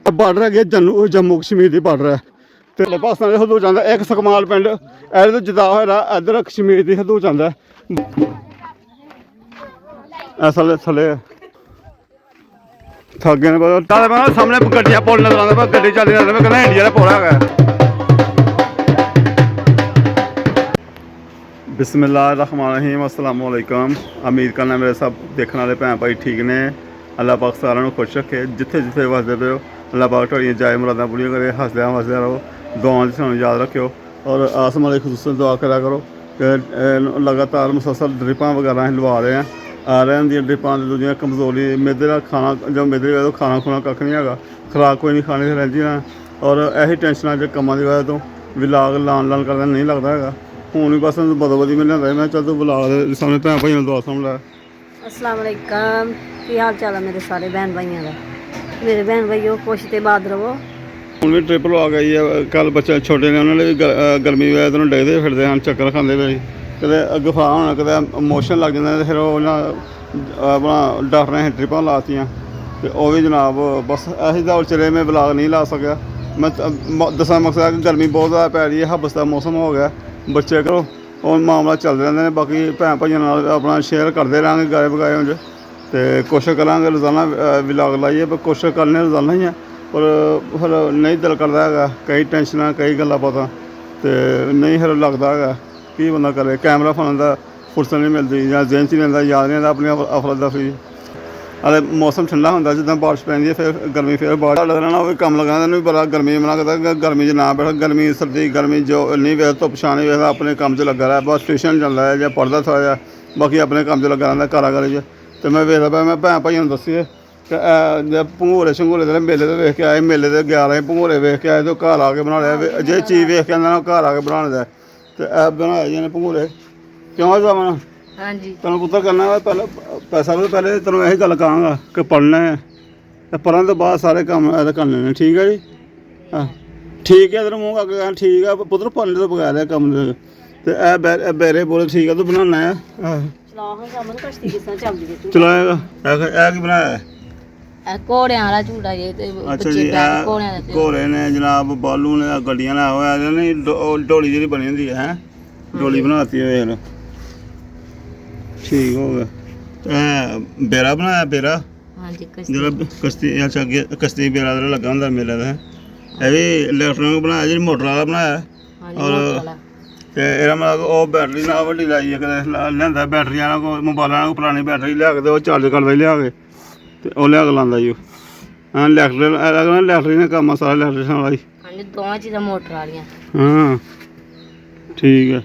Border ਹੈਗੇ ਜੰਮੂ ਕਸ਼ਮੀਰ ਦੀ border ਹੈ ਤੇ ਪਾਕਿਸਤਾਨ ਦੀ ਹਦੂਦ ਜਾਂਦਾ ਇੱਕ ਸਕਮਾਲ ਪਿੰਡ ਇਹਦੇ ਤੋਂ ਜਦਾ ਹੋਇਆ ਇੱਧਰ ਕਸ਼ਮੀਰ ਦੀ ਹਦੂਦ ਜਾਂਦਾ ਅਸਲ ਥੱਲੇ ਥੱਗੇ ਨੇ ਪਤਾ ਸਾਹਮਣੇ ਗੱਡੀਆਂ ਪੁੱਲ ਨਜ਼ਰ ਆਉਂਦਾ ਪਰ ਗੱਡੀ ਚੱਲਦੀ ਨਜ਼ਰ ਕਹਿੰਦਾ ਇੰਡੀਆ ਦਾ ਪੁੱਲ ਹੈਗਾ ਬਿਸਮਿਲ੍ਲਾਹਿਰਰਹਿਮਾਨਿਰਰਹੀਮ अस्सलाम वालेकुम उम्मीद करना मेरे सब देखने वाले भैन भाई ठीक ने अल्लाह पाक सारे खुश रखे जिथे जिथे वसदे पे हो अल्लाह पाक तुहाड़ियां जायज़ मुरादां पूरियां करे हसदे रहो दुआओं च सानूं याद रखियो और आसम वाले खसूसन दुआ करा करो कि लगातार मुसलसल ड्रिपां वगैरह असीं लवा रहे हैं आ रहे हैं ड्रिपां दूजियां कमज़ोरी मैदे का खाना जो मैदे की वजह खाना खुना कक्ख नहीं हैगा खुराक कोई नहीं खाने रहिंदी और यही टेंशनां च कामां दी वजह तो विलाग लान करदा नहीं लगदा हैगा ਹੁਣ ਵੀ ਬਸ ਬਦੋ ਬਦੀ ਮਿਲ ਜਾਂਦਾ ਮੈਂ ਚੱਲ ਤੂੰ ਬੁਲਾ ਦੇ ਸਾਹਮਣੇ ਭੈਣ ਭਾਈਆਂ ਨੂੰ ਦੁਆ ਸੁਣ ਲੈ अस्सलाम वालेकुम की हाल चाल है मेरे सारे बहन भाइयों का मेरे बहन भाइयों खुश ते बाद रहो ਹੁਣ ਵੀ ਟ੍ਰਿਪ ਲਵਾ ਗਈ ਹੈ ਕੱਲ ਬੱਚੇ ਛੋਟੇ ਨੇ ਉਹਨਾਂ ਨੇ ਵੀ ਗਰਮੀ ਵਜ੍ਹਾ ਤੋਂ ਡਿੱਗਦੇ ਫਿਰਦੇ ਹਨ ਚੱਕਰ ਖਾਂਦੇ ਪਏ ਕਦੇ ਗੁਫਾ ਹੋਣਾ ਕਦੇ ਮੋਸ਼ਨ ਲੱਗ ਜਾਂਦਾ ਫਿਰ ਉਹਨਾਂ ਆਪਣਾ ਡਾਕਟਰ ਨੇ ਟ੍ਰਿਪਾਂ ਲਾਤੀਆਂ ਤੇ ਉਹ ਵੀ ਜਨਾਬ ਬਸ ਇਹੀ ਦਾ ਚਲੇ ਮੈਂ ਵਲਾਗ ਨਹੀਂ ਲਾ ਸਕਿਆ ਮੈਂ ਦੱਸਾਂ ਮਕਸਦ ਕਿ ਗਰਮੀ ਬਹੁਤ ਜ਼ਿਆਦਾ ਪੈ ਰਹੀ ਹੈ ਹਬਸ ਦਾ ਮੌਸਮ ਹੋ ਗਿਆ ਬੱਚੇ ਕਰੋ ਉਹ ਮਾਮਲਾ ਚੱਲਦੇ ਰਹਿੰਦੇ ਨੇ ਬਾਕੀ ਭੈਣ ਭਾਈਆਂ ਨਾਲ ਆਪਣਾ ਸ਼ੇਅਰ ਕਰਦੇ ਰਹਾਂਗੇ ਗਾਏ ਬਗਾਏ ਉਂਝ ਅਤੇ ਕੋਸ਼ਿਸ਼ ਕਰਾਂਗੇ ਰੋਜ਼ਾਨਾ ਵਲੌਗ ਲਾਈਏ ਪਰ ਕੋਸ਼ਿਸ਼ ਕਰਨੇ ਰੋਜ਼ਾਨਾ ਹੀ ਆ ਪਰ ਫਿਰ ਨਹੀਂ ਦਿਲ ਕਰਦਾ ਹੈਗਾ ਕਈ ਟੈਨਸ਼ਨਾਂ ਕਈ ਗੱਲਾਂ ਬਾਤਾਂ ਅਤੇ ਨਹੀਂ ਫਿਰ ਲੱਗਦਾ ਹੈਗਾ ਕੀ ਬੰਦਾ ਕਰੇ ਕੈਮਰਾ ਫੜਨ ਦਾ ਫੁਰਸਤ ਨਹੀਂ ਮਿਲਦੀ ਜਾਂ ਜ਼ਿਹਨ 'ਚ ਨਹੀਂ ਰਹਿੰਦਾ ਯਾਦ ਨਹੀਂ ਰਹਿੰਦਾ ਆਪਣੀ ਅਫਲ ਦਫੀ ਹਾਲੇ ਮੌਸਮ ਠੰਡਾ ਹੁੰਦਾ ਜਿੱਦਾਂ ਬਾਰਿਸ਼ ਪੈਂਦੀ ਹੈ ਫਿਰ ਗਰਮੀ ਫਿਰ ਬਾਹਰ ਲੱਗਦਾ ਨਾ ਉਹ ਵੀ ਕੰਮ ਲਗਾਉਂਦਾ ਇਹਨੂੰ ਵੀ ਬੜਾ ਗਰਮੀ ਮਨਾ ਕਰਦਾ ਗਰਮੀ 'ਚ ਨਾ ਬੈਠ ਗਰਮੀ ਸਰਦੀ ਗਰਮੀ ਜੋ ਨਹੀਂ ਵੇਖ ਧੁੱਪ ਛਾਂ ਨਹੀਂ ਵੇਖਦਾ ਆਪਣੇ ਕੰਮ 'ਚ ਲੱਗਾ ਰਿਹਾ ਬਸ ਟਿਊਸ਼ਨ ਜਾਂਦਾ ਹੈ ਜਾਂ ਪੜ੍ਹਦਾ ਥੋੜ੍ਹਾ ਜਿਹਾ ਬਾਕੀ ਆਪਣੇ ਕੰਮ 'ਚ ਲੱਗਾ ਰਹਿੰਦਾ ਘਰ 'ਚ ਅਤੇ ਮੈਂ ਵੇਖਦਾ ਪਿਆ ਮੈਂ ਭੈਣ ਭਾਈਆਂ ਨੂੰ ਦੱਸੀਏ ਕਿ ਭੰਗੂਰੇ ਸ਼ੰਗੂਰੇ ਦੇ ਮੇਲੇ 'ਤੇ ਵੇਖ ਕੇ ਆਏ ਮੇਲੇ 'ਤੇ ਗਿਆ ਰਹੇ ਭੰਗੂਰੇ ਵੇਖ ਕੇ ਆਏ ਅਤੇ ਘਰ ਆ ਕੇ ਬਣਾ ਲਿਆ ਜੇ ਚੀਜ਼ ਵੇਖ ਕੇ ਆਉਂਦਾ ਨਾ ਘਰ ਆ ਕੇ ਬਣਾਉਣ ਦਾ ਅਤੇ ਇਹ ਬਣਾਏ ਜੀ ਨੇ ਭੰਗੂਰੇ ਕਿਉਂ ਜਾਵਣਾ हाँ जी ਤੈਨੂੰ ਪੁੱਤਰ ਕਰਨਾ ਵਾ ਪਹਿਲਾਂ ਪੈਸਾ ਤੋਂ ਪਹਿਲੇ ਤੈਨੂੰ ਇਹੀ ਗੱਲ ਕਹਾਂਗਾ ਕਿ ਪੜ੍ਹਨਾ ਹੈ ਅਤੇ ਪੜ੍ਹਨ ਤੋਂ ਬਾਅਦ ਸਾਰੇ ਕੰਮ ਇਹਦੇ ਕਰਨੇ ਨੇ ਠੀਕ ਹੈ ਜੀ ਹਾਂ ਠੀਕ ਹੈ ਤੈਨੂੰ ਮੂੰਹ ਅੱਗੇ ਠੀਕ ਆ ਪੁੱਤਰ ਪੜ੍ਹਨ ਤੋਂ ਬਗੈਰ ਇਹ ਕੰਮ ਅਤੇ ਇਹ ਬੇਰੇ ਬੋਲੇ ਠੀਕ ਆ ਤੂੰ ਬਣਾਉਣਾ ਹੈ ਚਲਾਏਗਾ ਇਹ ਕੀ ਬਣਾਇਆ ਘੋੜਿਆਂ ਵਾਲਾ ਝੂਟਾ ਜੇ ਤੇ ਅੱਛਾ ਜੀ ਘੋੜੇ ਨੇ ਜਨਾਬ ਬਾਲੂ ਨੇ ਗੱਡੀਆਂ ਨਾਲ ਹੋਇਆ ਨਹੀਂ ਡੋਲੀ ਜਿਹੜੀ ਬਣੀ ਹੁੰਦੀ ਹੈ ਡੋਲੀ ਬਣਾਤੀ ਵੇਖ ਠੀਕ ਹੋ ਗਿਆ ਬੇਰਾ ਬਣਾਇਆ ਬੇਰਾ ਹਾਂਜੀ ਜਿਹੜਾ ਕਸ਼ਤੀ ਅੱਛਾ ਕਸ਼ਤੀ ਬੇਰਾ ਜਿਹੜਾ ਲੱਗਾ ਹੁੰਦਾ ਮੇਲੇ ਦਾ ਇਹ ਵੀ ਇਲੈਕਟ੍ਰੋਨਿਕ ਬਣਾਇਆ ਜਿਹੜੀ ਮੋਟਰ ਵਾਲਾ ਬਣਾਇਆ ਔਰ ਅਤੇ ਇਹਦਾ ਮਤਲਬ ਉਹ ਬੈਟਰੀ ਨਾਲ ਵੱਡੀ ਲਾਈ ਹੈ ਕਦੇ ਲਿਆਂਦਾ ਬੈਟਰੀਆਂ ਨਾਲ ਕੋਈ ਮੋਬਾਈਲਾਂ ਨਾਲ ਪੁਰਾਣੀ ਬੈਟਰੀ ਲਿਆ ਕੇ ਅਤੇ ਉਹ ਚਾਰਜ ਕਰਦਾ ਹੀ ਲਿਆ ਕੇ ਅਤੇ ਉਹ ਲਿਆ ਕੇ ਲਾਉਂਦਾ ਜੀ ਉਹ ਹਾਂ ਇਲੈਕਟ੍ਰਿਕ ਨੇ ਕੰਮ ਆ ਸਾਰਾ ਇਲੈਕਟ੍ਰੀਸ਼ਨ ਵਾਲਾ ਹੀ ਹਾਂਜੀ ਦੋਵਾਂ ਚੀਜ਼ਾਂ ਮੋਟਰ ਵਾਲੀਆਂ ਹਾਂ ਠੀਕ ਹੈ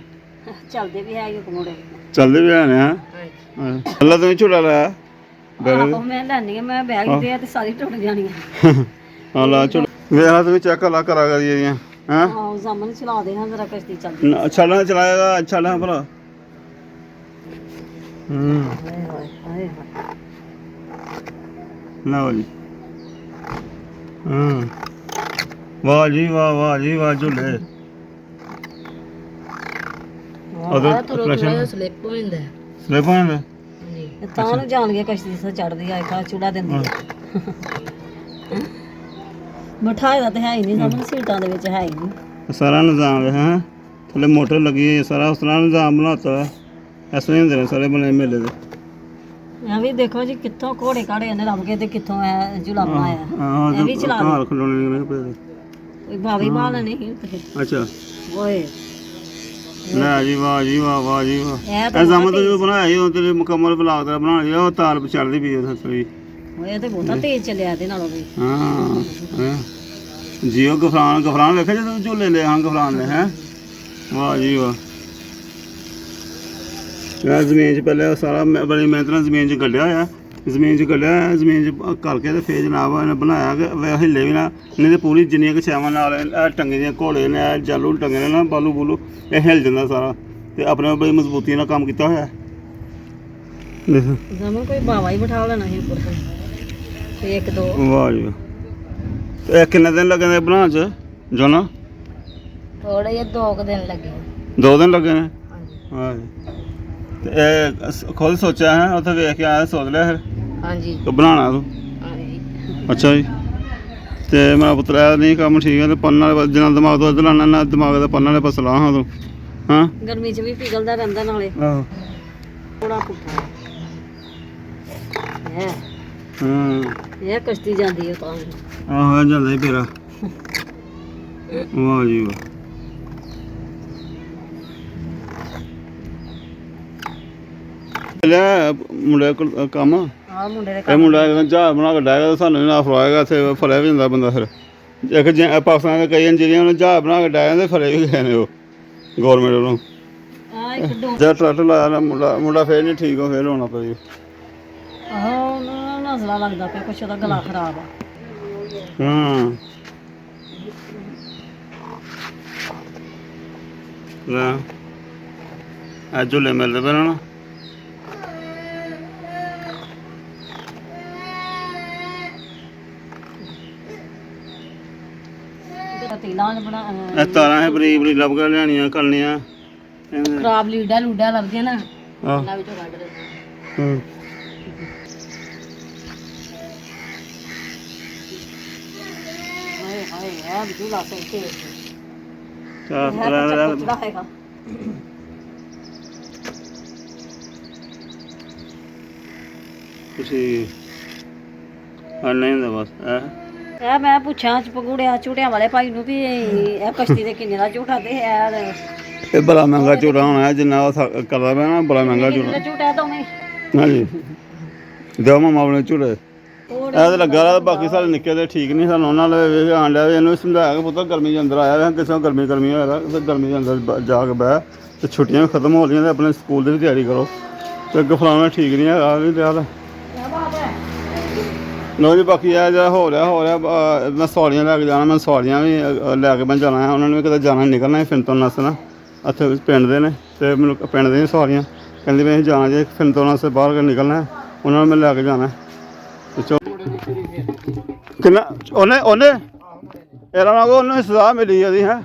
ਚੱਲਦੇ ਵੀ ਹੈਗੇ ਘੋੜੇ ਚੱਲਦੇ ਵੀ ਹੈ ਨੇ ਹਾਂ ਅੱਲਾ ਤੂੰ ਝੂਟਾ ਲਾਇਆ ਆਹੋ ਮੈਂ ਲੈਣੀ ਆ ਮੈਂ ਬੈਗ ਦੇ ਤੇ ਸਾਰੀ ਟੁੱਟ ਜਾਣੀਆਂ ਹਾਂ ਲਾ ਝੂਟਾ ਵੇਖਣਾ ਤੂੰ ਚੈੱਕ ਲਾ ਕਰਾ ਕਰੀ ਇਹਦੀਆਂ ਹੈਂ ਆਹੋ ਸਾਹਮਣੇ ਚਲਾ ਦੇ ਹਾਂ ਜਰਾ ਕਸ਼ਤੀ ਚੱਲਦੀ ਛੱਡਣਾ ਚਲਾਏਗਾ ਛੱਡਣਾ ਭਲਾ ਹਾਏ ਹਾਏ ਲਓ ਜੀ ਵਾਹ ਜੀ ਵਾਹ ਜੀ ਵਾਹ ਝੂਲੇ ਉਹਦਾ ਤੁਰੋ ਸਲਿੱਪ ਹੋ ਜਾਂਦਾ ਸਲਿੱਪ ਹੋ ਜਾਂਦਾ ਤਾਂ ਨੂੰ ਜਾਣ ਕੇ ਕਸ਼ਤੀ ਸੇ ਚੜਦੀ ਆ ਕਾ ਚੂੜਾ ਦਿੰਦੀ ਆ ਬਿਠਾਏ ਦਾ ਤੇ ਹੈ ਹੀ ਨਹੀਂ ਸਾਹਮਣੇ ਸੀਟਾਂ ਦੇ ਵਿੱਚ ਹੈ ਹੀ ਨਹੀਂ ਸਾਰਾ ਨਿਜ਼ਾਮ ਹੈ ਥੱਲੇ ਮੋਟਰ ਲੱਗੀ ਹੈ ਸਾਰਾ ਉਸ ਤਰ੍ਹਾਂ ਨਿਜ਼ਾਮ ਬਣਾਤਾ ਇਸ ਤਰ੍ਹਾਂ ਹੁੰਦੇ ਨੇ ਸਾਰੇ ਬਣੇ ਮੇਲੇ ਦੇ ਇਹ ਵੀ ਦੇਖੋ ਜੀ ਕਿੱਥੋਂ ਘੋੜੇ ਕਾੜੇ ਇਹਨੇ ਲੱਭ ਕੇ ਤੇ ਕਿੱਥੋਂ ਇਹ ਝੂਲਾ ਬਣਾਇਆ ਇਹ ਵੀ ਚਲਾ ਘਰ ਖਲੋਣੇ ਨੇ ਕੋਈ ਬਾਵੀ ਬਾਲ ਨਹੀਂ ਅੱਛਾ ਓਏ ਲੈ ਜੀ ਵਾਹ ਜੀ ਵਾਹ ਵਾਹ ਜੀ ਵਾਹ ਇਹ zaman ਤੋਂ ਜਦੋਂ ਬਣਾਇਆ ਸੀ ਉਹ ਤੇਰੇ ਮੁਕੰਮਲ ਬਲਾਕ ਦਾ ਬਣਾਉਣਾ ਸੀ ਉਹ ਤਾਰ ਚੜ੍ਹਦੀ ਪਈ ਹੈ ਸੱਸਰੀ ਓਏ ਤੇ ਬਹੁਤਾ ਤੇਜ਼ ਚੱਲਿਆ ਇਹਦੇ ਨਾਲੋਂ ਵੀ ਹਾਂ ਜੀਓ ਗਫਰਾਨ ਵੇਖਿਆ ਜਦੋਂ ਝੂਲੇ ਲਏ ਹਾਂ ਗਫਰਾਨ ਨੇ ਹੈ ਵਾਹ ਜੀ ਵਾਹ ਇਹ ਜ਼ਮੀਨ 'ਚ ਪਹਿਲੇ ਸਾਰਾ ਬੜੀ ਮਿਹਨਤ ਨਾਲ ਜ਼ਮੀਨ 'ਚ ਗੱਡਿਆ ਹੋਇਆ ਜ਼ਮੀਨ 'ਚ ਕਰਕੇ ਤੇ ਫੇਰ ਜਨਾਬ ਇਹਨੇ ਬਣਾਇਆ ਕਿ ਹਿੱਲੇ ਵੀ ਨਾ ਨਹੀਂ ਤੇ ਪੂਰੀ ਜਿੰਨੀਆਂ ਕਿ ਛਾਵਾਂ ਨਾਲ ਇਹ ਟੰਗੇ ਦੀਆਂ ਘੋੜੇ ਨੇ ਇਹ ਜਾਲੂ ਟੰਗੇ ਨੇ ਨਾ ਬਾਲੂ ਬੂਲੂ ਇਹ ਹਿੱਲ ਜਾਂਦਾ ਸਾਰਾ ਅਤੇ ਆਪਣੇ ਬੜੀ ਮਜ਼ਬੂਤੀ ਨਾਲ ਕੰਮ ਕੀਤਾ ਹੋਇਆ ਦੇਖ ਕੋਈ ਬਾਵਾ ਹੀ ਬਿਠਾ ਲੈਣਾ ਸੀ ਉੱਪਰ ਤੇ ਇੱਕ ਦੋ ਵਾਹ ਜੀ ਇਹ ਕਿੰਨੇ ਦਿਨ ਲੱਗੇ ਨੇ ਬਣਾਉਣ 'ਚ ਜੋਨਾ ਥੋੜੇ ਜਿਹੇ 2 ਦਿਨ ਲੱਗੇ 2 ਦਿਨ ਲੱਗੇ ਨੇ ਹਾਂਜੀ ਹਾਂ ਤੇ ਇਹ ਖੁਦ ਸੋਚਿਆ ਹੈ ਉੱਥੇ ਵੇਖ ਕੇ ਆਇਆ ਸੋਚ ਲਿਆ ਫਿਰ ਹਾਂਜੀ ਕਿ ਬਣਾਉਣਾ ਤੂੰ? ਹਾਂਜੀ ਅੱਛਾ ਜੀ। ਤੇ ਮੇਰਾ ਪੁੱਤਰ ਇਹ ਨਹੀਂ ਕੰਮ ਠੀਕ ਹੈ ਤੇ ਪੰਨ ਵਾਲੇ ਜਿੰਨਾ ਦਿਮਾਗ ਤੋਂ ਇੱਧਰ ਲਾਉਣਾ ਨਾ ਦਿਮਾਗ ਦਾ ਪੰਨ ਵਾਲੇ ਪਾਸੇ ਲਾ ਹਾਂ ਤੂੰ। ਹਾਂ ਗਰਮੀ 'ਚ ਵੀ ਪਿਘਲਦਾ ਰਹਿੰਦਾ ਨਾਲੇ ਆਹੋ ਥੋੜਾ ਪੁੱਠਾ ਹੈ ਹਾਂ ਇਹ ਕਸ਼ਤੀ ਜਾਂਦੀ ਹੈ ਤਾਂ ਆਹੋ ਜਾਂਦਾ ਹੀ ਫੇਰਾ। ਵਾਹ ਜੀ ਵਾਹ। ਲਿਆ ਮੁੰਡੇ ਕੋਲ ਕੰਮ ਆ ਮੁੰਡੇ ਦੇ ਇਹ ਮੁੰਡਾ ਜਹਾਜ਼ ਬਣਾ ਕੇ ਡਾਇਗਾ ਸਾਨੂੰ ਨਾ ਫੜਾਏਗਾ ਇੱਥੇ ਫੜਿਆ ਵੀ ਜਾਂਦਾ ਬੰਦਾ ਫਿਰ ਇੱਕ ਪਾਕਿਸਤਾਨ ਦੇ ਕਈ ਇੰਜੀਨੀਅਰ ਨੇ ਜਹਾਜ਼ ਬਣਾ ਕੇ ਡਾਇਆ ਤੇ ਫੜੇ ਵੀ ਗਏ ਨੇ ਉਹ ਗੌਰਮੈਂਟ ਵੱਲੋਂ। ਆ ਇੱਕ ਦੋ ਜੇ ਟਰੱਕ ਲਾਇਆ ਨਾ ਮੁੰਡਾ ਫੇਰ ਨਹੀਂ ਠੀਕ ਹੋ ਫੇਰ ਹੋਣਾ ਪਿਆ ਜੀ। ਆਹੋ ਉਹਨਾਂ ਨੂੰ ਨਜ਼ਲਾ ਲੱਗਦਾ ਪਿਆ ਕੁਛ ਉਹਦਾ ਗਲਾ ਖਰਾਬ ਆ ਹਾਂ ਲੈ ਅੱਜ ਝੂਲੇ ਮਿਲਦੇ ਪਏ ਨਾ। ਤੀਲਾਂ ਬਣਾ ਇਹ ਤਾਰਾਂ ਹੈ ਬਰੀਕ ਬਰੀਕ ਲੱਭ ਕੇ ਲਿਆਣੀਆਂ ਕਰਨੀਆਂ ਖਰਾਬ ਲੀਡਾ ਲੂਡਾ ਲੱਭਦੀਆਂ ਨਾ ਆਹ ਉਹਨਾਂ ਵਿੱਚੋਂ ਕੱਢ ਦੇ ਹੂੰ ਹਾਏ ਹਾਏ ਇਹ ਵੀ ਝੂਲਾ ਸੇ ਤੇ ਚਾਹ ਚੜਾਏਗਾ ਤੁਸੀਂ ਨਹੀਂ ਹੁੰਦਾ ਬਸ ਇਹ ਮੈਂ ਪੁੱਛਾਂ ਪਕੂੜਿਆਂ ਝੂਟਿਆਂ ਵਾਲੇ ਭਾਈ ਨੂੰ ਵੀ ਇਹ ਕਸ਼ਤੀ ਦੇ ਕਿੰਨੇ ਦਾ ਝੂਟਾ ਤੇ ਇਹ ਬੜਾ ਮਹਿੰਗਾ ਝੂਟਾ ਹੋਣਾ ਹੈ ਜਿੰਨਾ ਉਹ ਕਰਦਾ ਪਿਆ ਨਾ ਬੜਾ ਮਹਿੰਗਾ ਝੂਟਾ। ਝੂਟਾ ਦੋਵੇਂ ਹਾਂਜੀ ਦਿਓ ਮਾਮਾ ਆਪਣੇ ਝੂਟੇ ਇਹ ਤਾਂ ਲੱਗਾ ਰਿਹਾ ਬਾਕੀ ਸਾਰੇ ਨਿੱਕੇ ਦੇ ਠੀਕ ਨਹੀਂ ਸਾਨੂੰ ਉਹਨਾਂ ਨਾਲ ਵੇਖ ਆਣ ਲਿਆ ਵੀ ਇਹਨੂੰ ਸਮਝਾਇਆ ਕਿ ਪੁੱਤਰ ਗਰਮੀ ਦੇ ਅੰਦਰ ਆਇਆ ਵੇ ਕਿਸੇ ਨੂੰ ਗਰਮੀ ਹੋਇਆ ਤੇ ਗਰਮੀ ਦੇ ਅੰਦਰ ਜਾ ਕੇ ਬਹਿ ਤੇ ਛੁੱਟੀਆਂ ਖਤਮ ਹੋ ਰਹੀਆਂ ਤੇ ਆਪਣੇ ਸਕੂਲ ਦੀ ਵੀ ਤਿਆਰੀ ਕਰੋ ਤੇ ਅੱਗੇ ਫਲਾਣਾ ਠੀਕ ਨਹੀਂ ਹੈਗਾ ਵੀ ਲਿਆ ਲੋ ਜੀ ਬਾਕੀ ਇਹ ਜਿਹੜਾ ਹੋ ਰਿਹਾ ਮੈਂ ਸਵਾਰੀਆਂ ਲੈ ਕੇ ਜਾਣਾ ਮੈਂ ਸਵਾਰੀਆਂ ਵੀ ਲੈ ਕੇ ਮੈਂ ਜਾਣਾ ਹੈ ਉਹਨਾਂ ਨੂੰ ਵੀ ਕਿਤੇ ਜਾਣਾ ਨਿਕਲਣਾ ਫਿੰਤੋਂ ਨਸ ਨਾ ਇੱਥੇ ਪਿੰਡ ਦੇ ਨੇ ਤੇ ਮੈਨੂੰ ਪਿੰਡ ਦੇ ਸਵਾਰੀਆਂ ਕਹਿੰਦੇ ਵੀ ਅਸੀਂ ਜਾਣਾ ਜੇ ਫਿੰਤੋਂ ਨਸ ਬਾਹਰ ਨਿਕਲਣਾ ਉਹਨਾਂ ਨੂੰ ਮੈਂ ਲੈ ਕੇ ਜਾਣਾ ਕਿੰਨਾ ਉਹਨੇ ਇਹਨਾਂ ਨਾਲ ਉਹਨੂੰ ਸਜ਼ਾ ਮਿਲੀ ਉਹਦੀ ਹੈ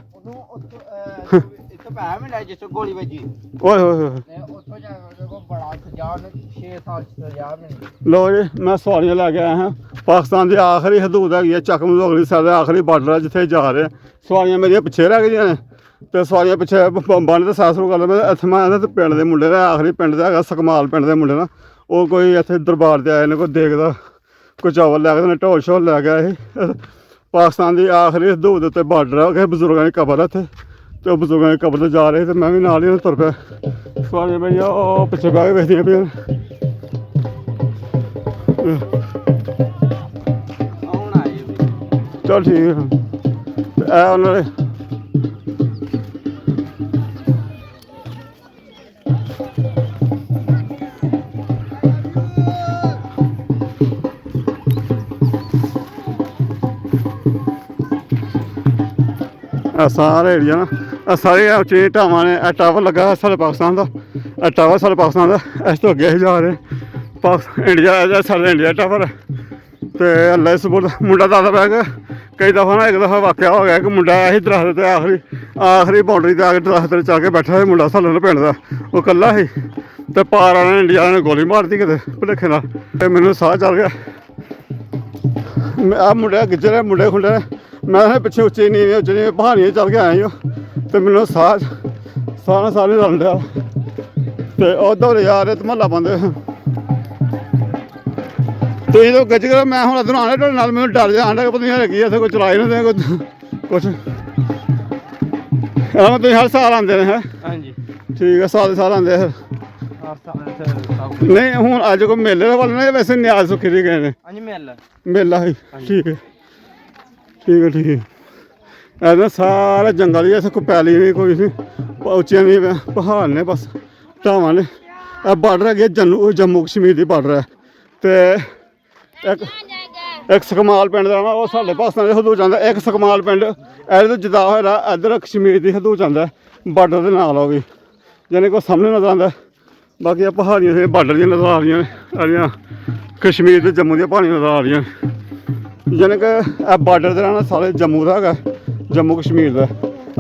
ਇੱਥੇ ਪੈਸੇ ਮਿਲਿਆ ਜਿੱਥੇ ਗੋਲੀ ਵੱਜੀ ਓਏ ਹੋਏ ਹੋਏ ਤੇ ਉੱਥੋਂ ਜਾ ਕੇ ਕੋ ਬੜਾ ਸਜ਼ਾ ਉਹਨੇ 6 ਸਾਲ ਸਜ਼ਾ ਮਿਲੀ। ਲੋ ਜੀ ਮੈਂ ਸਵਾਰੀਆਂ ਲੈ ਕੇ ਆਇਆ ਹਾਂ ਪਾਕਿਸਤਾਨ ਦੀ ਆਖਰੀ ਹਦੂਦ ਹੈਗੀ ਹੈ ਚੱਕ ਮਧੋਗਲੀ ਸਾਈਡ ਦਾ ਆਖਰੀ ਬਾਰਡਰ ਹੈ ਜਿੱਥੇ ਜਾ ਰਹੇ ਸਵਾਰੀਆਂ ਮੇਰੀਆਂ ਪਿੱਛੇ ਰਹਿ ਗਈਆਂ ਨੇ ਤੇ ਸਵਾਰੀਆਂ ਪਿੱਛੇ ਬੰਨ ਤੇ ਸਾਹ ਸ਼ੁਰੂ ਕਰ ਲਿਆ ਮੈਂ ਇੱਥੇ ਮੈਂ ਆਇਆ ਤੇ ਪਿੰਡ ਦੇ ਮੁੰਡੇ ਦਾ ਆਖਰੀ ਪਿੰਡ ਦਾ ਹੈਗਾ ਸਕਮਾਲ ਪਿੰਡ ਦੇ ਮੁੰਡੇ ਦਾ ਉਹ ਕੋਈ ਇੱਥੇ ਦਰਬਾਰ 'ਤੇ ਆਏ ਨੇ ਕੋਈ ਦੇਖਦਾ ਕੋਈ ਚਾਵਲ ਲੈ ਕੇ ਢੋਲ ਛੋਲ ਲੈ ਗਿਆ ਇਹ ਪਾਕਿਸਤਾਨ ਦੀ ਆਖਰੀ ਹਦੂਦ ਉੱਤੇ ਬਾਰਡਰ ਆ ਕਿਸੇ ਬਜ਼ੁਰਗਾਂ ਦੀ ਕਬਰ ਆ ਇੱਥੇ ਤੇ ਉਹ ਬਜ਼ੁਰਗਾਂ ਦੀ ਕਬਰ 'ਤੇ ਜਾ ਰਹੇ ਤੇ ਮੈਂ ਵੀ ਨਾਲ ਹੀ ਤੁਰ ਪਿਆ ਸਵਾਰੀਆਂ ਮੇਰੀਆਂ ਉਹ ਪਿੱਛੇ ਬਹਿ ਕੇ ਵੇਖਦੀਆਂ ਪਈਆਂ ਆਉਣ ਆਏ ਚਲ ਠੀਕ ਹੈ ਤੇ ਇਹ ਉਹਨਾਂ ਦੇ ਇਹ ਸਾਰੇ ਏਰੀਆ ਨਾ ਇਹ ਸਾਰੇ ਉੱਚੇ ਢਾਵਾਂ ਨੇ ਇਹ ਟਾਵਰ ਲੱਗਾ ਸਾਡੇ ਪਾਕਿਸਤਾਨ ਦਾ ਇਹ ਟਾਵਰ ਸਾਡੇ ਪਾਕਿਸਤਾਨ ਦਾ ਇਸ ਤੋਂ ਅੱਗੇ ਅਸੀਂ ਜਾ ਰਹੇ ਇੰਡੀਆ ਸਾਡੇ ਇੰਡੀਆ ਟਾਵਰ ਤੇ ਅੱਲਾ ਇਸ ਮੁੰਡਾ ਦੱਸਦਾ ਪਿਆ ਕਿ ਕਈ ਦਫਾ ਨਾ ਇੱਕ ਦਫਾ ਵਾਕਿਆ ਹੋ ਗਿਆ ਕਿ ਮੁੰਡਾ ਆਇਆ ਸੀ ਦਰਖਤ 'ਤੇ ਆਖਰੀ ਬਾਉਂਡਰੀ 'ਤੇ ਆ ਕੇ ਦਰਖਤ 'ਤੇ ਚੜ੍ਹ ਕੇ ਬੈਠਾ ਸੀ ਮੁੰਡਾ ਸਾਡੇ ਨਾਲ ਪਿੰਡ ਦਾ ਉਹ ਇਕੱਲਾ ਸੀ ਤੇ ਪਾਰ ਵਾਲਿਆਂ ਨੇ ਇੰਡੀਆ ਨੇ ਗੋਲੀ ਮਾਰਤੀ ਕਿਤੇ ਭੁਲੇਖੇ ਨਾਲ ਤੇ ਮੈਨੂੰ ਸਾਹ ਚੱਲ ਗਿਆ ਆਹ ਮੁੰਡੇ ਗਿੱਜੇ ਮੁੰਡੇ ਖੁੰਡੇ ਮੈਂ ਪਿੱਛੇ ਉੱਚੇ ਨਹੀਂ ਪਹਾੜੀਆਂ ਚੱਲ ਕੇ ਆਇਆ ਤੇ ਮੈਨੂੰ ਸਾਹ ਸਾਰੇ ਰਲ ਲਿਆ ਤੇ ਉੱਧਰ ਯਾਰ ਤੇ ਮਹੱਲਾ ਪਾਉਂਦੇ ਤੁਸੀਂ ਤਾਂ ਗੱਜ ਕਰੋ ਮੈਂ ਹੁਣ ਇੱਧਰੋਂ ਆਉਣਾ ਤੁਹਾਡੇ ਨਾਲ ਮੈਨੂੰ ਡਰ ਜਾ ਆਂਡਾ ਪਤਾ ਨਹੀਂ ਲੱਗੀ ਇੱਥੇ ਕੋਈ ਚਲਾਈ ਨਾ ਦੇ ਕੁਛ ਤੁਸੀਂ ਹਰ ਸਾਲ ਆਉਂਦੇ ਨੇ ਹੈ ਹਾਂਜੀ ਠੀਕ ਹੈ ਸਾਲ ਆਉਂਦੇ ਫਿਰ ਨਹੀਂ ਹੁਣ ਅੱਜ ਕੋਈ ਮੇਲੇ ਦਾ ਵੱਲ ਨਾ ਵੈਸੇ ਨਿਆਜ਼ ਸੁੱਖੀ ਦੀ ਗਏ ਨੇ ਹਾਂਜੀ ਮੇਲਾ ਹੀ ਠੀਕ ਹੈ ਠੀਕ ਹੈ ਇਹਦਾ ਸਾਰਾ ਜੰਗਲ ਹੀ ਇੱਥੇ ਕੋਈ ਪੈਲੀ ਨਹੀਂ ਕੋਈ ਨਹੀਂ ਉੱਚੀਆਂ ਨਹੀਂ ਪਹਾੜ ਨੇ ਬਸ ਢਾਵਾਂ ਨੇ ਇਹ ਬਾਰਡਰ ਹੈਗੇ ਜੰਮੂ ਕਸ਼ਮੀਰ ਦੀ ਬਾਰਡਰ ਹੈ ਤੇ ਇੱਕ ਸਕਮਾਲ ਪਿੰਡ ਦਾ ਨਾ ਉਹ ਸਾਡੇ ਪਾਕਿਸਤਾਨ ਦੇ ਹਦੂਦ ਜਾਂਦਾ ਇੱਕ ਸਕਮਾਲ ਪਿੰਡ ਇਹਦੇ ਤੋਂ ਜਦਾ ਹੋਇਆ ਇੱਧਰ ਕਸ਼ਮੀਰ ਦੀ ਹਦੂਦ ਜਾਂਦਾ ਬਾਰਡਰ ਦੇ ਨਾਲ ਹੋ ਗਈ ਜਾਨੀ ਕੋਈ ਸਾਹਮਣੇ ਨਜ਼ਰ ਆਉਂਦਾ ਬਾਕੀ ਆ ਪਹਾੜੀਆਂ ਦੇ ਬਾਰਡਰ ਦੀਆਂ ਨਜ਼ਰ ਆ ਰਹੀਆਂ ਨੇ ਸਾਰੀਆਂ ਕਸ਼ਮੀਰ ਤੇ ਜੰਮੂ ਦੀਆਂ ਪਹਾੜੀਆਂ ਨਜ਼ਰ ਆ ਰਹੀਆਂ ਜਾਨੀ ਕਿ ਇਹ ਬਾਰਡਰ ਦੇ ਨਾਲ ਸਾਰੇ ਜੰਮੂ ਦਾ ਹੈਗਾ ਜੰਮੂ ਕਸ਼ਮੀਰ ਦਾ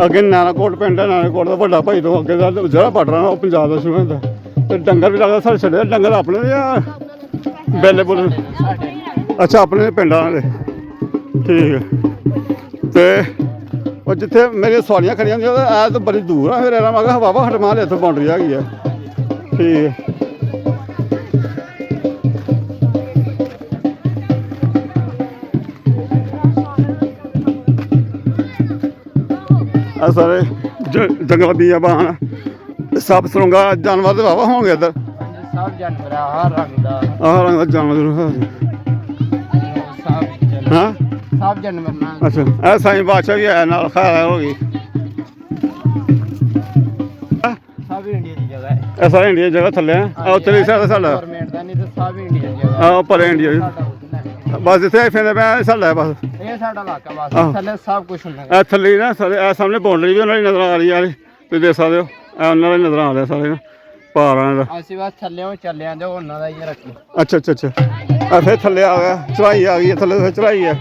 ਅੱਗੇ ਨਾਨਾਕੋਟ ਪਿੰਡ ਹੈ ਨਾਨਾਕੋਟ ਦਾ ਵੱਡਾ ਭਾਈ ਤੋਂ ਅੱਗੇ ਦਾ ਜਿਹੜਾ ਬਾਰਡਰ ਆ ਉਹ ਪੰਜਾਬ ਦਾ ਸ਼ੁਰੂ ਹੁੰਦਾ ਤੇ ਡੰਗਰ ਵੀ ਲੱਗਦਾ ਸਾਡੇ ਛੱਡੇ ਡੰਗਰ ਆਪਣੇ ਨੇ ਜਾਂ ਬੈਲੇ ਬੁੱਲੇ ਸਾਡੇ ਅੱਛਾ ਆਪਣੇ ਪਿੰਡਾਂ ਵਾਲੇ ਠੀਕ ਹੈ ਤੇ ਉਹ ਜਿੱਥੇ ਮੇਰੀਆਂ ਸਵਾਰੀਆਂ ਖੜੀਆਂ ਹੁੰਦੀਆਂ ਇਹ ਤਾਂ ਬੜੀ ਦੂਰ ਆ ਫਿਰ ਇਹਨਾਂ ਮੈਂ ਕਿਹਾ ਵਾਹਵਾ ਹਟਮਾ ਲੈ ਇੱਥੋਂ ਬਾਉਂਡਰੀ ਹੈਗੀ ਆ ਠੀਕ ਹੈ ਆ ਸਾਰੇ ਜੰਗਲ ਬੀਆ ਬਾਣ ਸਭ ਸਰੰਗਾ ਜਾਨਵਰ ਦੇ ਵਾਹਵਾ ਹੋਣਗੇ ਇੱਧਰ ਸਭ ਜਾਨਵਰ ਆ ਹਰ ਰੰਗ ਦਾ ਆਹ ਰੰਗ ਦਾ ਜਾਨਵਰ ਸਭ ਹਾਂ ਸਭ ਜਾਨਵਰ ਨਾਲ ਅੱਛਾ ਇਹ ਸਾਈਂ ਬਾਦਸ਼ਾਹ ਵੀ ਆਇਆ ਨਾਲ ਖਾਇਆ ਹੋ ਗਈ ਸਭ ਇੰਡੀਆ ਦੀ ਜਗ੍ਹਾ ਹੈ ਇਹ ਸਾਰੇ ਇੰਡੀਆ ਜਗ੍ਹਾ ਥੱਲੇ ਆ ਉੱਥੇ ਨਹੀਂ ਸਾਡਾ ਗਵਰਨਮੈਂਟ ਦਾ ਨਹੀਂ ਤੇ ਸਭ ਇੰਡੀਆ ਦੀ ਜਗ੍ਹਾ ਆ ਉੱਪਰ ਇੰਡੀਆ ਸਾਡਾ ਕੁਛ ਨਹੀਂ। ਬਸ ਇੱਥੇ ਫਿਰਦੇ ਪਿਆ ਸਾਡਾ ਬਸ ਇਹ ਸਾਡਾ ਇਲਾਕਾ ਬਸ ਆਹੋ। ਥੱਲੇ ਸਭ ਕੁਝ ਹੁੰਦਾ ਇਹ ਥੱਲੇ ਹੀ ਨਾ ਸਾਰੇ ਇਹ ਸਾਹਮਣੇ ਬਾਉਂਡਰੀ ਵੀ ਉਹਨਾਂ ਦੀ ਨਜ਼ਰ ਆ ਰਹੀ ਆ ਤੁਸੀਂ ਦੇਖ ਸਕਦੇ ਹੋ ਇਹ ਉਹਨਾਂ ਦਾ ਨਜ਼ਰ ਆ ਰਿਹਾ ਸਾਰੇ ਨਾ ਪਹਾੜਾਂ ਦਾ ਅਸੀਂ ਬਸ ਥੱਲੇ ਚੱਲੇ ਆਂ ਜੋ ਉਹਨਾਂ ਦਾ ਹੀ ਰੱਖੀ ਅੱਛਾ ਅੱਛਾ ਅੱਛਾ ਆ ਫਿਰ ਥੱਲੇ ਆ ਗਿਆ ਚੜਾਈ ਆ ਗਈ ਹੈ ਥੱਲੇ ਫਿਰ ਚੜਾਈ ਹੈ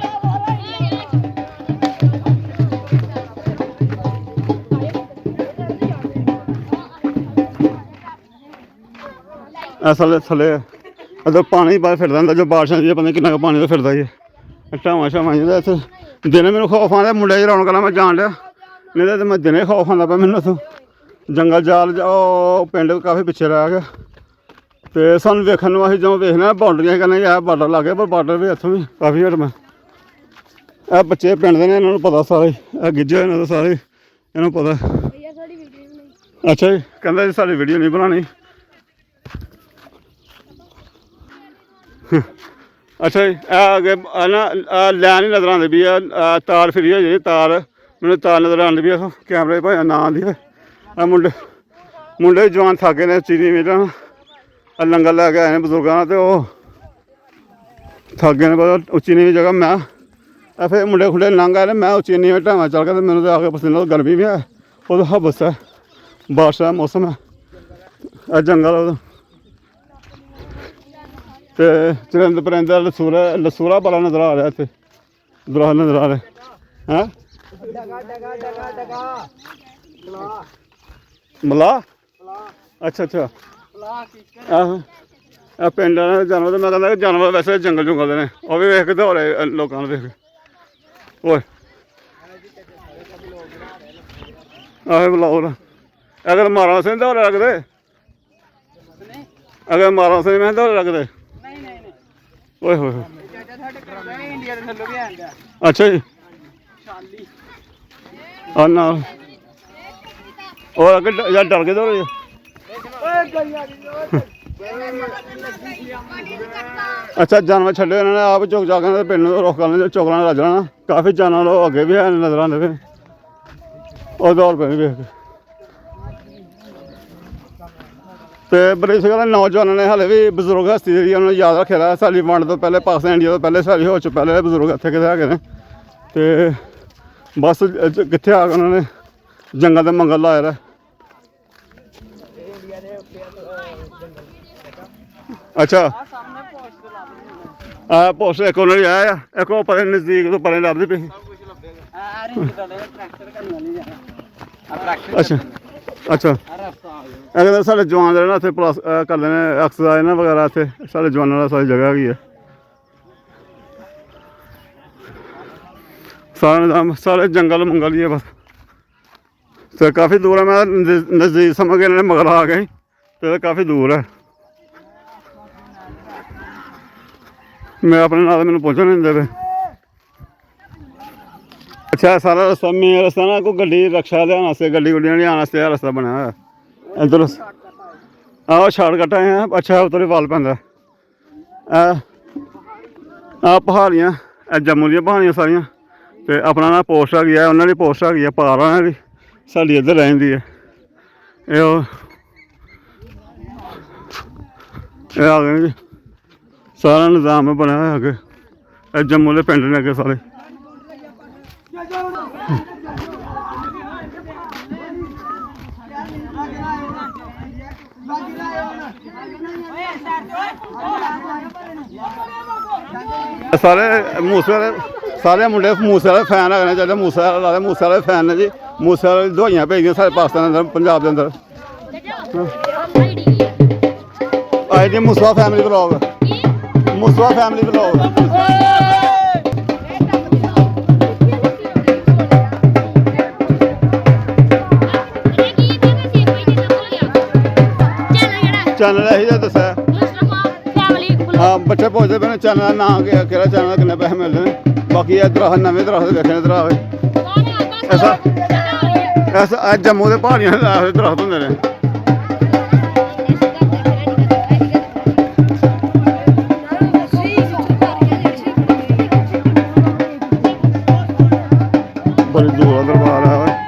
ਅਸਲ ਥੱਲੇ ਅਦੋਂ ਪਾਣੀ ਬਾਹਰ ਫਿਰਦਾ ਹੁੰਦਾ ਜੋ ਬਾਰਿਸ਼ਾਂ ਦੀ ਪਤਾ ਨਹੀਂ ਕਿੰਨਾ ਕੁ ਪਾਣੀ ਦਾ ਫਿਰਦਾ ਹੀ ਹੈ ਢਾਵਾਂ ਛਾਵਾਂ ਜਿਹਦਾ ਇੱਥੇ ਦਿਨੇ ਮੈਨੂੰ ਖੌਫ ਆਉਂਦਾ ਮੁੰਡੇ ਦੀ ਰੌਣਕ ਨਾਲ ਮੈਂ ਜਾਣ ਲਿਆ ਨਹੀਂ ਤਾਂ ਮੈਂ ਦਿਨੇ ਖੌਫ ਆਉਂਦਾ ਪਿਆ ਮੈਨੂੰ ਇੱਥੋਂ ਜੰਗਲ ਜਾਲ ਉਹ ਪਿੰਡ ਕਾਫੀ ਪਿੱਛੇ ਰਹਿ ਗਿਆ ਤੇ ਸਾਨੂੰ ਵੇਖਣ ਨੂੰ ਅਸੀਂ ਜਦੋਂ ਵੇਖਣਾ ਬਾਉਂਡਰੀਆਂ ਕਹਿੰਦੇ ਇਹ ਬਾਰਡਰ ਲੱਗ ਗਿਆ ਪਰ ਬਾਰਡਰ ਵੀ ਇੱਥੋਂ ਵੀ ਕਾਫੀ ਹਟਮਾ ਇਹ ਬੱਚੇ ਪਿੰਡ ਦੇ ਨੇ ਇਹਨਾਂ ਨੂੰ ਪਤਾ ਸਾਰੇ ਇਹ ਗਿੱਜੇ ਇਹਨਾਂ ਦਾ ਸਾਰੇ ਇਹਨੂੰ ਪਤਾ ਅੱਛਾ ਜੀ ਕਹਿੰਦਾ ਜੀ ਸਾਡੀ ਵੀਡੀਓ ਨਹੀਂ ਬਣਾਉਣੀ ਅੱਛਾ ਜੀ ਆ ਅੱਗੇ ਨਾ ਲੈਨ ਹੀ ਨਜ਼ਰ ਆਉਂਦੀ ਵੀ ਆ ਤਾਰ ਫਿਰੀ ਹੋ ਜੀ ਤਾਰ ਮੈਨੂੰ ਤਾਰ ਨਜ਼ਰ ਆਉਂਦੀ ਵੀ ਆ ਕੈਮਰੇ ਭਾਵੇਂ ਨਾ ਆਉਂਦੀ ਹੈ ਆ ਮੁੰਡੇ ਜਵਾਨ ਥਾਕੇ ਨੇ ਚੀਨੀ ਮੇਰਾ ਲੰਗਰ ਲੈ ਕੇ ਆਏ ਨੇ ਬਜ਼ੁਰਗਾਂ ਨਾਲ ਤੇ ਉਹ ਥਾਕੇ ਨੇ ਪਤਾ ਉੱਚੀ ਨੀਵੀਂ ਜਗ੍ਹਾ ਮੈਂ ਆ ਫਿਰ ਮੁੰਡੇ ਖੁੰਡੇ ਲੰਘ ਆਏ ਨੇ ਮੈਂ ਉੱਚੀ ਨੀਵੀਂ ਢਾਵਾਂ ਚੱਲ ਗਿਆ ਤੇ ਮੈਨੂੰ ਤਾਂ ਆ ਕੇ ਪਸੀਨਾ ਗਰਮੀ ਵੀ ਹੈ ਉਦੋਂ ਹਬਸ ਹੈ ਬਾਰਿਸ਼ ਦਾ ਮੌਸਮ ਹੈ ਆ ਜੰਗਲ ਉਦੋਂ ਤੇ ਚਰਿੰਦ ਪਰਿੰਦ ਲਸੂਰਾ ਬੜਾ ਨਜ਼ਰ ਆ ਰਿਹਾ ਇੱਥੇ ਦਰਾ ਨਜ਼ਰ ਆ ਰਿਹਾ ਹੈਂ ਮਲਾ ਅੱਛਾ ਅੱਛਾ ਆਹੋ ਇਹ ਪਿੰਡਾਂ ਦੇ ਜਾਨਵਰ ਤਾਂ ਮੈਂ ਕਹਿੰਦਾ ਕਿ ਜਾਨਵਰ ਵੈਸੇ ਜੰਗਲ ਜੁੰਗਲ ਦੇ ਨੇ ਉਹ ਵੀ ਵੇਖ ਕੇ ਹੋ ਰਹੇ ਲੋਕਾਂ ਨੂੰ ਵੇਖ ਕੇ ਓਏ ਆਹੇ ਬੁਲਾਓ ਅਗਰ ਮਾਰਾਂ ਸੇ ਦੌੜ ਲੱਗਦੇ ਅਗਰ ਮਾਰਾਂ ਸੇ ਮੈਂ ਦੌੜ ਲੱਗਦੇ ਓਏ ਹੋਏ ਇੰਡੀਆ ਦੇ ਥੱਲੋਂ ਵੀ ਆਂਦਾ ਅੱਛਾ ਜੀ ਸ਼ਾਲੀ ਆ ਨਾਲ ਉਹ ਅੱਗੇ ਯਾਰ ਡਰ ਕੇ ਦੌੜੇ ਓਏ ਗਈਆਂ ਦੀ ਅੱਛਾ ਜਾਨਵਰ ਛੱਡੇ ਇਹਨਾਂ ਨੇ ਆਪ ਚੁੱਕ ਜਾ ਕੇ ਪਿੰਡ ਨੂੰ ਰੁੱਖ ਕਰਨ ਚੁਕਲਾਂ ਰੱਜ ਲੈਣਾ ਕਾਫੀ ਜਾਨਵਰ ਉਹ ਅੱਗੇ ਵੀ ਹੈ ਨਜ਼ਰ ਆਉਂਦੇ ਪਏ ਉਹ ਦੌੜ ਪਏ ਵੇਖ ਕੇ ਤੇ ਬੜੀ ਸਗਲਾ ਨੌਜਵਾਨਾਂ ਨੇ ਹਾਲੇ ਵੀ ਬਜ਼ੁਰਗ ਹਸਤੀ ਜਿਹੜੀ ਉਹਨਾਂ ਨੂੰ ਯਾਦ ਰੱਖਿਆ ਸਾਡੀ ਵੰਡ ਤੋਂ ਪਹਿਲੇ ਪਾਕਿਸਤਾਨ ਇੰਡੀਆ ਤੋਂ ਪਹਿਲੇ ਸਾਡੀ ਹੋਚ ਪਹਿਲੇ ਬਜ਼ੁਰਗ ਇੱਥੇ ਕਿਤੇ ਹੈਗੇ ਨੇ ਤੇ ਬਸ ਕਿੱਥੇ ਆ ਕੇ ਉਹਨਾਂ ਨੇ ਜੰਗਲ ਦੇ ਮੰਗਲ ਲਾਇਆ ਰਿਹਾ ਅੱਛਾ ਆ ਪੋਸਟ ਇੱਕ ਉਹਨਾਂ ਦੀ ਆਇਆ ਆ ਇੱਕ ਉਹ ਪਰੇ ਨਜ਼ਦੀਕ ਤੋਂ ਪਰੇ ਲੱਭਦੀ ਪਈ ਅੱਛਾ ਅੱਛਾ ਇਹ ਕਹਿੰਦੇ ਸਾਡੇ ਜਵਾਨ ਜਿਹੜੇ ਨਾ ਇੱਥੇ ਪਲਸ ਕਰਦੇ ਨੇ ਐਕਸਰਸਾਈਜ਼ ਨਾ ਵਗੈਰਾ ਇੱਥੇ ਸਾਡੇ ਜਵਾਨਾਂ ਦਾ ਸਾਰੀ ਜਗ੍ਹਾ ਹੈਗੀ ਹੈ ਸਾਰਾ ਨਿਜ਼ਾਮ ਸਾਰੇ ਜੰਗਲ ਮੰਗਲ ਹੀ ਹੈ ਬਸ ਤੇ ਕਾਫੀ ਦੂਰ ਹੈ ਮੈਂ ਨਜ਼ਦੀਕ ਸਮਝ ਕੇ ਇਹਨਾਂ ਨੇ ਮਗਰ ਆ ਗਏ ਤੇ ਕਾਫੀ ਦੂਰ ਹੈ ਮੈਂ ਆਪਣੇ ਨਾਲ ਮੈਨੂੰ ਪਹੁੰਚਣ ਨਹੀਂ ਦਿੰਦੇ ਪਏ ਅੱਛਾ ਸਾਰਾ ਰਸਤਾ ਮੇਨ ਰਸਤਾ ਨਾ ਕੋਈ ਗੱਡੀ ਰਕਸ਼ਾ ਲਿਆਉਣ ਵਾਸਤੇ ਗੱਡੀ ਗੁੱਡੀਆਂ ਲਿਆਉਣ ਵਾਸਤੇ ਆ ਰਸਤਾ ਬਣਿਆ ਹੋਇਆ ਇੱਧਰ ਆਹ ਸ਼ਾਰਟਕੱਟ ਆਏ ਆ ਅੱਛਾ ਉੱਧਰ ਵੱਲ ਪੈਂਦਾ ਆਹ ਪਹਾੜੀਆਂ ਇਹ ਜੰਮੂ ਦੀਆਂ ਪਹਾੜੀਆਂ ਸਾਰੀਆਂ ਤੇ ਆਪਣਾ ਨਾ ਪੋਸਟ ਹੈਗੀ ਆ ਉਹਨਾਂ ਦੀ ਪੋਸਟ ਹੈਗੀ ਆ ਪਾਰਾਂ ਦੀ ਸਾਡੀ ਇੱਧਰ ਰਹਿ ਜਾਂਦੀ ਹੈ ਇਹ ਆ ਗਏ ਜੀ ਸਾਰਾ ਨਿਜ਼ਾਮ ਬਣਿਆ ਹੋਇਆ ਅੱਗੇ ਇਹ ਜੰਮੂ ਦੇ ਪਿੰਡ ਨੇ ਅੱਗੇ ਸਾਰੇ ਸਾਰੇ ਮੂਸੇ ਵਾਲੇ ਸਾਰੇ ਮੁੰਡੇ ਮੂਸੇ ਵਾਲੇ ਫੈਨ ਹੈਗੇ ਨੇ ਜਿਹੜੇ ਮੂਸੇ ਵਾਲੇ ਫੈਨ ਨੇ ਜੀ ਮੂਸੇ ਵਾਲੇ ਦਵਾਈਆਂ ਭੇਜਦੀਆਂ ਸਾਰੇ ਪਾਕਿਸਤਾਨ ਦੇ ਅੰਦਰ ਪੰਜਾਬ ਦੇ ਅੰਦਰ ਇਹ ਜੀ Muswa family vlog Muswa family vlog channel ਇਹੀ ਦਾ ਦੱਸਿਆ ਹਾਂ ਬੱਚੇ ਪੁੱਛਦੇ ਪਏ ਨੇ ਚੈਨਲ ਦਾ ਨਾਂ ਕਿਹੜਾ ਚੈਨਲ ਕਿੰਨੇ ਪੈਸੇ ਮਿਲਦੇ ਨੇ ਬਾਕੀ ਇਹ ਦਰਖਤ ਨਵੇਂ ਦਰਖਤ ਵੇਖਣੇ ਦਰਖਤ ਐਸਾ ਜੰਮੂ ਦੇ ਪਹਾੜੀਆਂ ਦੇ ਦਰਖਤ ਹੁੰਦੇ ਨੇ ਬੜੀ ਦੂਰ ਦਰਬਾਰ ਆ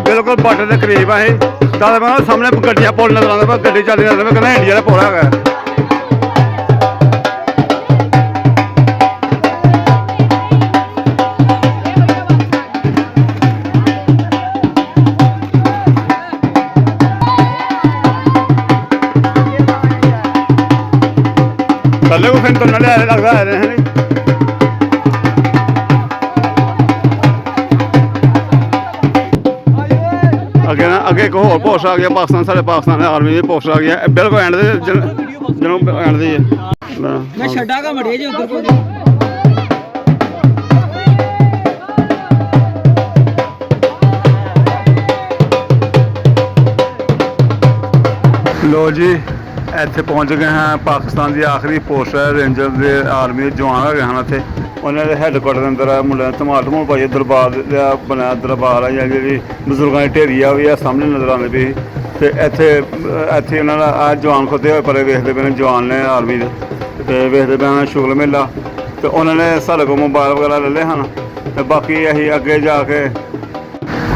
ਬਿਲਕੁਲ ਬਾਰਡਰ ਦੇ ਕਰੀਬ ਆ ਇਹ ਤਾਂ ਮੈਂ ਸਾਹਮਣੇ ਗੱਡੀਆਂ ਪੁੱਲ ਨਜ਼ਰ ਆਉਂਦਾ ਪਰ ਗੱਡੀ ਚੱਲਦੀ ਨਜ਼ਰ ਮੈਂ ਕਹਿੰਦਾ ਇੰਡੀਆ ਦਾ ਪੁੱਲ ਹੈਗਾ ਥੱਲੇ ਕੋ ਫਿਰ ਤੁਰਨ ਵਾਲੇ ਲੱਗਦਾ ਹੈ ਨਹੀਂ ਅੱਗੇ ਇੱਕ ਹੋਰ ਪੋਸਟ ਆ ਗਿਆ ਪਾਕਿਸਤਾਨ ਸਾਡੇ ਪਾਕਿਸਤਾਨ ਆਰਮੀ ਦੀ ਪੋਸਟ ਆ ਗਿਆ ਬਿਲਕੁਲ ਐਂਡ ਦੇ ਜਿਹਨੂੰ ਐਂਡ ਦੀ ਹੈ ਮੈਂ ਛੱਡਾਂਗਾ ਮੜੇ ਜੇ ਉਧਰ ਕੋਈ ਲੋ ਜੀ ਇੱਥੇ ਪਹੁੰਚ ਗਏ ਹਾਂ ਪਾਕਿਸਤਾਨ ਦੀ ਆਖਰੀ ਪੋਸਟ ਹੈ ਰੇਂਜਰ ਦੇ ਆਰਮੀ ਦੇ ਜਵਾਨ ਹੈਗੇ ਹਨ ਇੱਥੇ ਉਹਨਾਂ ਦੇ ਹੈੱਡਕੁਆਟਰ ਦੇ ਅੰਦਰ ਮੁੰਡਿਆਂ ਨੇ ਧਮਾਲ ਪਾਈ ਦਰਬਾਰ ਦਾ ਬਣਿਆ ਦਰਬਾਰ ਆ ਜਾਂ ਜਿਹੜੀ ਬਜ਼ੁਰਗਾਂ ਦੀ ਢੇਰੀ ਆ ਵੀ ਆ ਸਾਹਮਣੇ ਨਜ਼ਰ ਆਉਂਦੀ ਪਈ ਤੇ ਇੱਥੇ ਉਹਨਾਂ ਦਾ ਆ ਜਵਾਨ ਖੁੱਦੇ ਹੋਏ ਪਰੇ ਵੇਖਦੇ ਪਏ ਨੇ ਜਵਾਨ ਨੇ ਆਰਮੀ ਦੇ ਤੇ ਵੇਖਦੇ ਪਏ ਨੇ ਸ਼ੁਗਲ ਮੇਲਾ ਤੇ ਉਹਨਾਂ ਨੇ ਸਾਡੇ ਕੋਲ ਮੋਬਾਈਲ ਵਗੈਰਾ ਲੈ ਲਏ ਹਨ ਤੇ ਬਾਕੀ ਅਸੀਂ ਅੱਗੇ ਜਾ ਕੇ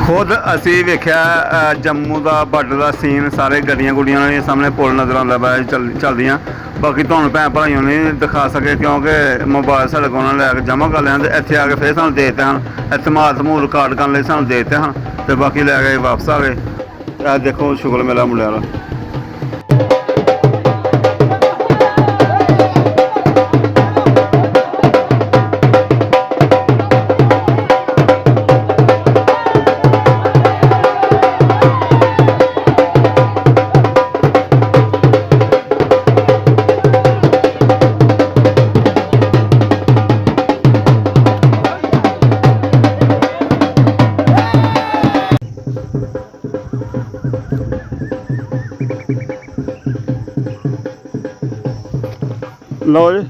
ਖੁਦ ਅਸੀਂ ਵੇਖਿਆ ਜੰਮੂ ਦਾ ਬਾਰਡਰ ਦਾ ਸੀਨ ਸਾਰੇ ਗੱਡੀਆਂ ਗੁੱਡੀਆਂ ਨਾਲ ਸਾਹਮਣੇ ਪੁਲ ਨਜ਼ਰ ਆਉਂਦਾ ਪਿਆ ਚੱਲਦੀਆਂ ਬਾਕੀ ਤੁਹਾਨੂੰ ਭੈਣ ਭਾਈਆਂ ਨਹੀਂ ਦਿਖਾ ਸਕੇ ਕਿਉਂਕਿ ਮੋਬਾਈਲ ਸਾਡੇ ਕੋਲ ਲੈ ਕੇ ਜਮ੍ਹਾਂ ਕਰ ਲਿਆ ਤੇ ਇੱਥੇ ਆ ਕੇ ਫਿਰ ਸਾਨੂੰ ਦੇ ਦਿੱਤੇ ਹਨ ਇੱਥੇ ਧਮਾਲ ਰਿਕਾਰਡ ਕਰਨ ਲਈ ਸਾਨੂੰ ਦੇ ਦਿੱਤੇ ਹਨ ਤੇ ਬਾਕੀ ਲੈ ਕੇ ਵਾਪਸ ਆ ਗਏ ਇਹ ਦੇਖੋ ਸ਼ੁਗਲ ਮੇਲਾ ਮੁੰਡਿਆਂ ਦਾ ਲਓ ਜੀ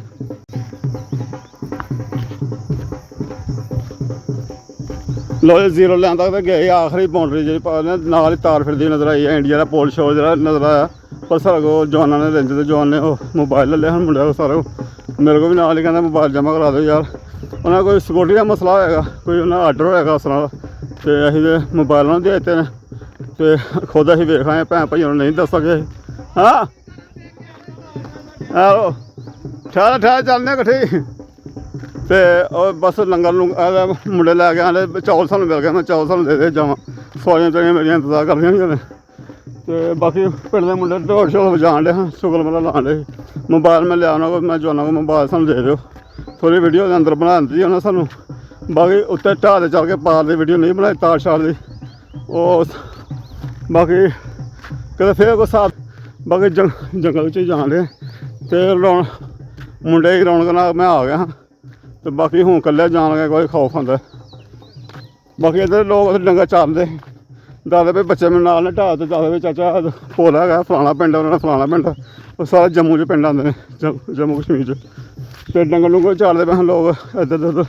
ਲਓ ਜੀ ਜ਼ੀਰੋ ਲੈਣ ਤੱਕ ਤਾਂ ਗਏ ਆਖਰੀ ਬਾਉਂਡਰੀ ਜਿਹੜੀ ਨਾਲ ਹੀ ਤਾਰ ਫਿਰਦੀ ਨਜ਼ਰ ਆਈ ਹੈ ਇੰਡੀਆ ਦਾ ਪੋਲ ਸ਼ੋ ਜਿਹੜਾ ਨਜ਼ਰ ਆਇਆ ਪਰ ਸਾਡੇ ਕੋਲ ਜਵਾਨਾਂ ਨੇ ਰੇਂਜ ਦੇ ਜਵਾਨ ਨੇ ਉਹ ਮੋਬਾਈਲ ਲੈ ਲਿਆ ਹੁਣ ਮੁੰਡਿਆਂ ਕੋਲ ਸਾਰਾ ਮੇਰੇ ਕੋਲ ਵੀ ਨਾਲ ਹੀ ਕਹਿੰਦਾ ਮੋਬਾਈਲ ਜਮ੍ਹਾਂ ਕਰਾ ਦਿਓ ਯਾਰ ਉਹਨਾਂ ਕੋਈ ਸਿਕਿਉਰਟੀ ਦਾ ਮਸਲਾ ਹੋਏਗਾ ਕੋਈ ਉਹਨਾਂ ਆਰਡਰ ਹੋਏਗਾ ਉਸ ਤਰ੍ਹਾਂ ਦਾ ਤੇ ਅਸੀਂ ਤਾਂ ਮੋਬਾਈਲ ਉਹਨਾਂ ਨੂੰ ਦੇ ਦਿੱਤੇ ਨੇ ਤੇ ਖੁਦ ਅਸੀਂ ਵੇਖ ਆਏ ਭੈਣ ਭਾਈ ਨੂੰ ਨਹੀਂ ਦੱਸ ਸਕੇ ਹਾਂ ਆਹੋ ਠਹਿਰ ਚੱਲਦੇ ਇਕੱਠੇ ਤੇ ਉਹ ਬਸ ਲੰਗਰ ਨੂੰ ਮੁੰਡੇ ਲੈ ਕੇ ਆਲੇ ਚੌਲ ਸਾਨੂੰ ਮਿਲ ਗਏ ਮੈਂ ਚੌਲ ਸਾਨੂੰ ਦੇ ਜਾਵਾਂ ਸਵਾਰੀਆਂ ਚੜੀਆਂ ਮੇਰੀਆਂ ਇੰਤਜ਼ਾਰ ਕਰਦੀਆਂ ਹੁੰਦੀਆਂ ਨੇ ਤੇ ਬਾਕੀ ਪਿੰਡ ਦੇ ਮੁੰਡੇ ਢੋਲ ਛੋਲ ਵਜਾਣ ਡੇ ਹਾਂ ਸ਼ੁਗਲ ਮੇਲਾ ਲਾਉਣ ਡੇ ਮੋਬਾਈਲ ਮੈਂ ਲਿਆ ਉਹਨਾਂ ਕੋਲ ਮੈਂ ਜਵਾਨਾਂ ਕੋਲ ਮੋਬਾਈਲ ਸਾਨੂੰ ਦੇ ਦਿਓ ਥੋੜ੍ਹੀ ਵੀਡੀਓ ਦੇ ਅੰਦਰ ਬਣਾ ਦਿੱਤੀ ਉਹਨਾਂ ਸਾਨੂੰ ਬਾਕੀ ਉੱਤੇ ਢਾਹ 'ਤੇ ਚੱਲ ਕੇ ਪਾਰ ਦੀ ਵੀਡੀਓ ਨਹੀਂ ਬਣਾਈ ਤਾਰ ਛਾੜ ਦੀ ਉਹ ਬਾਕੀ ਕਦੇ ਫਿਰ ਕੋਈ ਸਾਥ ਬਾਕੀ ਜੰਗਲ ਵਿੱਚ ਹੀ ਜਾਣ ਡੇ ਤੇ ਮੁੰਡੇ ਦੀ ਰੌਣਕ ਨਾਲ ਮੈਂ ਆ ਗਿਆ ਹਾਂ ਤੇ ਬਾਕੀ ਹੁਣ ਇਕੱਲੇ ਜਾਣ ਲੱਗਾ ਕੋਈ ਖੌਫ ਹੁੰਦਾ ਬਾਕੀ ਇੱਧਰ ਲੋਕ ਡੰਗਰ ਚਾਰਦੇ ਦੱਸਦੇ ਵੀ ਬੱਚੇ ਮੈਨੂੰ ਨਾਲ ਨੇ ਢਾਹ ਤੇ ਦੱਸਦੇ ਵੀ ਚਾਚਾ ਭੋਲਾ ਹੈਗਾ ਫਲਾਣਾ ਪਿੰਡ ਉਹਨਾਂ ਦਾ ਫਲਾਣਾ ਪਿੰਡ ਉਹ ਸਾਰੇ ਜੰਮੂ 'ਚ ਪਿੰਡ ਆਉਂਦੇ ਨੇ ਜੰਮੂ ਕਸ਼ਮੀਰ 'ਚ ਤੇ ਡੰਗਰ ਨੂੰ ਕੋਈ ਚਾਰਦੇ ਪਏ ਲੋਕ ਇੱਧਰ ਉੱਧਰ